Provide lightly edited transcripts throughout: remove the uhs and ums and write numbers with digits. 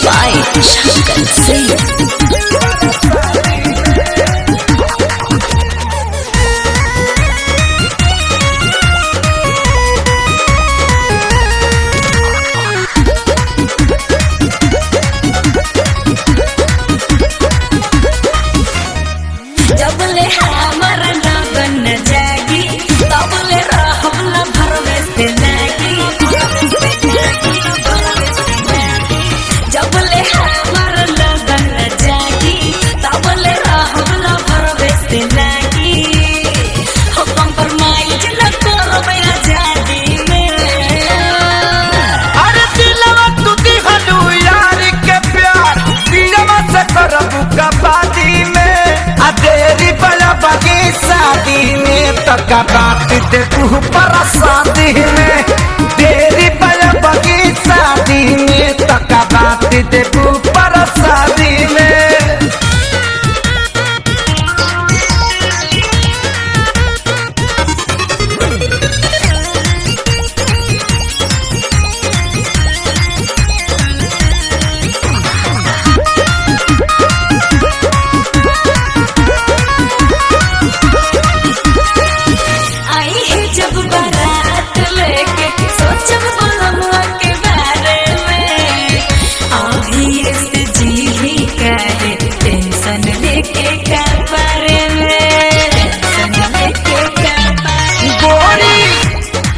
by Shankar Singh. जबले हमर लगन जागी तबले रहला भरवे से लागी जबले हमर लगन जागी तबले रहला भरवे से लागी हो कंप्रोमाइज न करबे आजादी में। अरे दिलवा तू दिहलू यार के प्यार दिलवा से करबू कबादी में आ तेरी बड़ा बगी शादी में तक बात दे तू पर शादी में तेरी बड़ा बगी शादी में तक बात दे तू पर शादी में। आई है जब बारात लेके सोचब बोलमुआ के बारे में अभी से जी कहे टेंशन लेके का बारे में टेंशन लेके का बारे गोरी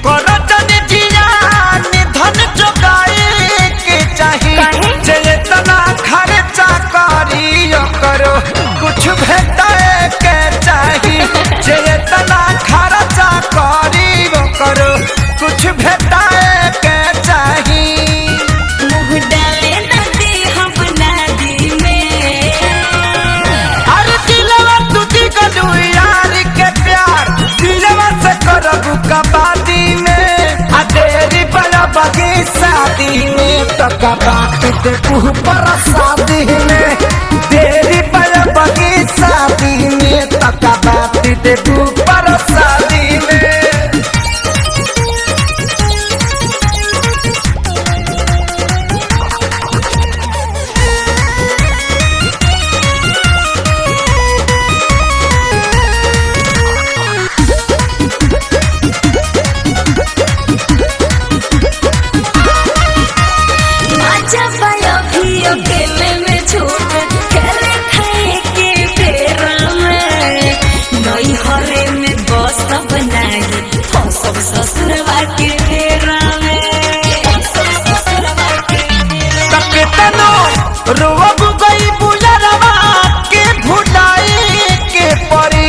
करतन जियान धन जोगाए के चाही चेतना खर्चा करियो करो कुछ भेटाए के चाही चेतना खर्चा करियो करो कुछ भेटाए के चाही। मुँह डाले न दे हम नादी में। अरे दिलवा तू दिगलू यार के प्यार दिलवा से करबू कबादी में आ तेरी बड़ा बगी शादी में तक बात दे तू पर शादी में तेरी बड़ा बगी शादी में तक बात दे तू पर शादी में। आजा पाया भी अकेले में छूट खेले खाए के बेरा में नई हरे में बस बनाई फसब ससुरवा के बेरा में फसब ससुरवा के बेरा में। तनो रोब गई बुलरवा के भुलाई के परी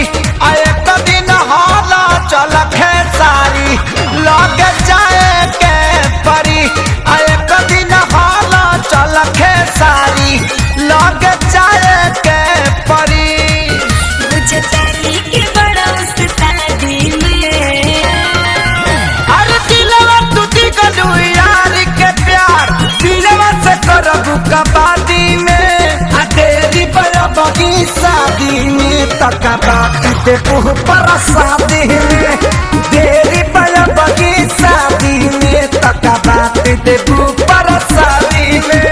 आए कदिन हाला चल खेसारी लग जाए के परी आए कदिन हाला चल खेसारी लग जाए के परी। बुझतानी के बड़ा उस्तादी में। अरे दिलवा तू दिगलू यार के प्यार दिलवा से करबू कबादी में आ तेरी बड़ा बगी शादी में तक बात दे तू पर शादी में तेरी बड़ा बगी शादी में तक बात दे तू पर शादी में।